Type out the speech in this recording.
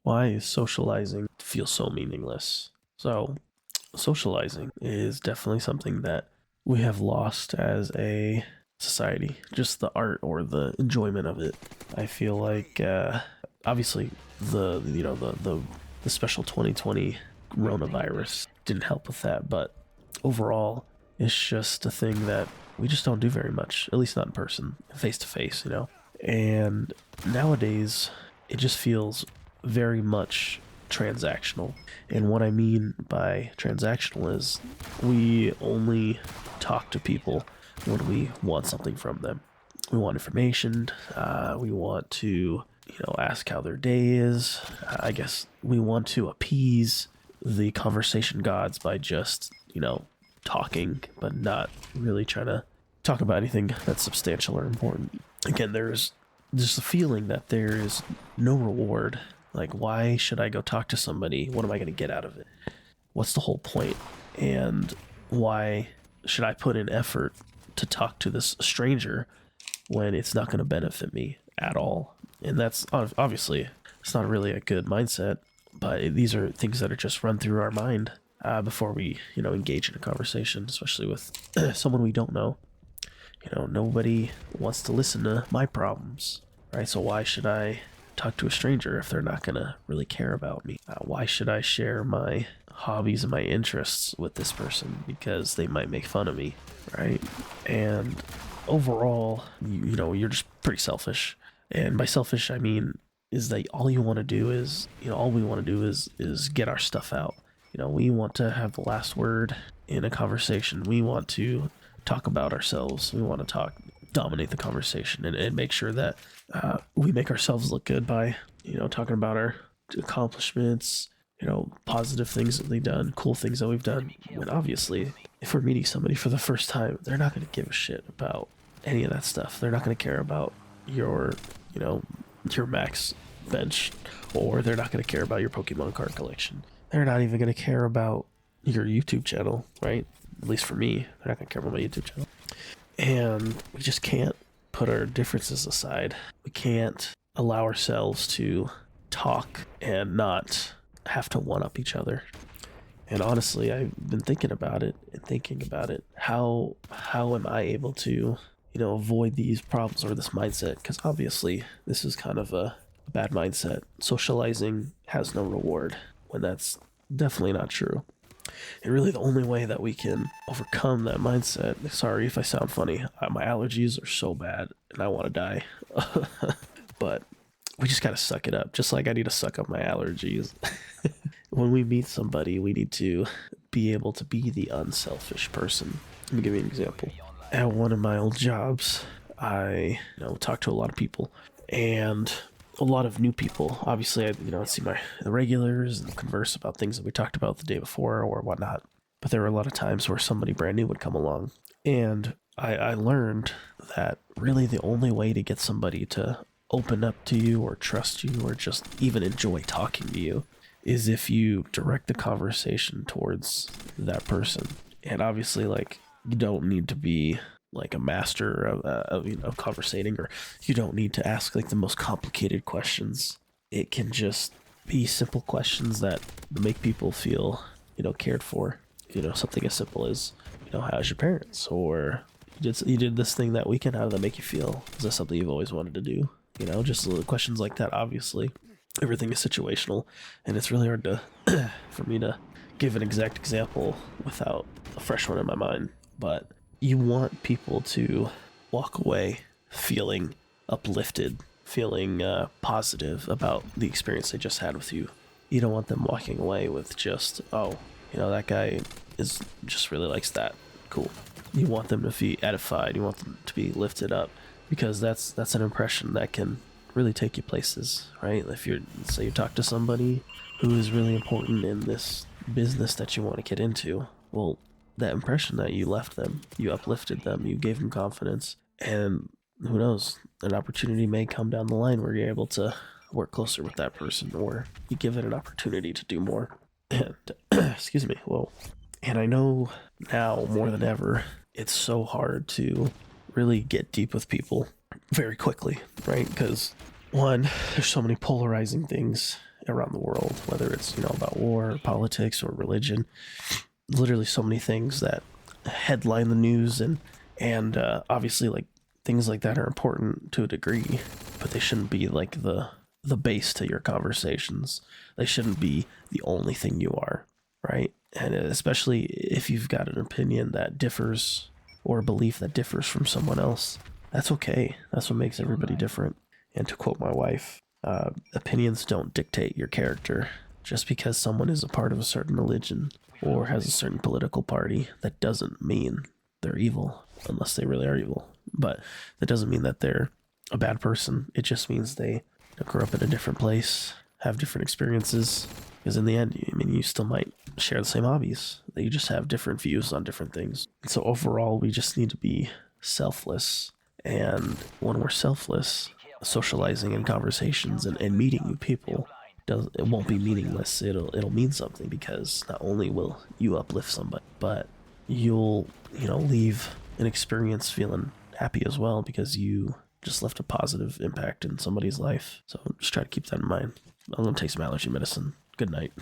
Why is socializing feel so meaningless? So, socializing is definitely something that we have lost as a society. Just the art or the enjoyment of it. I feel like, obviously, the special 2020 coronavirus didn't help with that, but overall, it's just a thing that we just don't do very much. At least not in person, face to face. And nowadays, it just feels very much transactional. And what I mean by transactional is we only talk to people when we want something from them. We want information. We want to, ask how their day is. I guess we want to appease the conversation gods by just, talking, but not really trying to talk about anything that's substantial or important. Again, there's just a feeling that there is no reward. Like, why should I go talk to somebody? What am I going to get out of it? What's the whole point? And why should I put in effort to talk to this stranger when it's not going to benefit me at all? And that's obviously, it's not really a good mindset, but these are things that are just run through our mind before we, engage in a conversation, especially with someone we don't know. Nobody wants to listen to my problems, right? So why should I talk to a stranger if they're not going to really care about me? Why should I share my hobbies and my interests with this person? Because they might make fun of me, right? And overall, you're just pretty selfish. And by selfish, I mean is that all you want to do is, all we want to do is get our stuff out. We want to have the last word in a conversation. We want to talk about ourselves. We want to dominate the conversation and make sure that we make ourselves look good by, talking about our accomplishments, positive things that we've done, cool things that we've done. When obviously, if we're meeting somebody for the first time, they're not going to give a shit about any of that stuff. They're not going to care about your, your max bench, or they're not going to care about your Pokemon card collection. They're not even going to care about your YouTube channel, right? At least for me, they're not going to care about my YouTube channel. And we just can't put our differences aside. We can't allow ourselves to talk and not have to one up each other. And honestly, I've been thinking about it and thinking about it. How am I able to, avoid these problems or this mindset? Because obviously, this is kind of a bad mindset. Socializing has no reward, when that's definitely not true. And really, the only way that we can overcome that mindset, sorry if I sound funny, my allergies are so bad and I want to die. But we just got to suck it up, just like I need to suck up my allergies. When we meet somebody, we need to be able to be the unselfish person. Let me give you an example. At one of my old jobs, I, talked to a lot of people and a lot of new people. Obviously, I'd see the regulars and converse about things that we talked about the day before or whatnot. But there were a lot of times where somebody brand new would come along. And I learned that really the only way to get somebody to open up to you or trust you or just even enjoy talking to you is if you direct the conversation towards that person. And obviously, you don't need to be like a master of conversating, or you don't need to ask the most complicated questions. It can just be simple questions that make people feel cared for. Something as simple as how's your parents, or you did this thing that weekend. How did that make you feel? Is that something you've always wanted to do? Just little questions like that. Obviously, everything is situational, and it's really hard to for me to give an exact example without a fresh one in my mind. But you want people to walk away feeling uplifted, feeling positive about the experience they just had with you. You don't want them walking away with just, oh, that guy is just really likes that. Cool. You want them to be edified. You want them to be lifted up, because that's an impression that can really take you places, right? If say you talk to somebody who is really important in this business that you want to get into, well, that impression that you left them, you uplifted them, you gave them confidence, and who knows, an opportunity may come down the line where you're able to work closer with that person, or you give it an opportunity to do more. And excuse me, whoa. And I know now more than ever, it's so hard to really get deep with people very quickly, right? Because one, there's so many polarizing things around the world, whether it's, about war, or politics, or religion. Literally so many things that headline the news, and obviously, like, things like that are important to a degree, but they shouldn't be like the base to your conversations. They shouldn't be the only thing you are, right? And especially if you've got an opinion that differs, or a belief that differs from someone else, that's okay. That's what makes everybody different. And to quote my wife, opinions don't dictate your character. Just because someone is a part of a certain religion or has a certain political party, that doesn't mean they're evil, unless they really are evil. But that doesn't mean that they're a bad person. It just means they grew up in a different place, have different experiences. Because in the end, I mean, you still might share the same hobbies. You just have different views on different things. And so overall, we just need to be selfless. And when we're selfless, socializing and conversations and meeting new people, it won't be meaningless. It'll mean something, because not only will you uplift somebody, but you'll leave an experience feeling happy as well, because you just left a positive impact in somebody's life. So just try to keep that in mind. I'm gonna take some allergy medicine. Good night.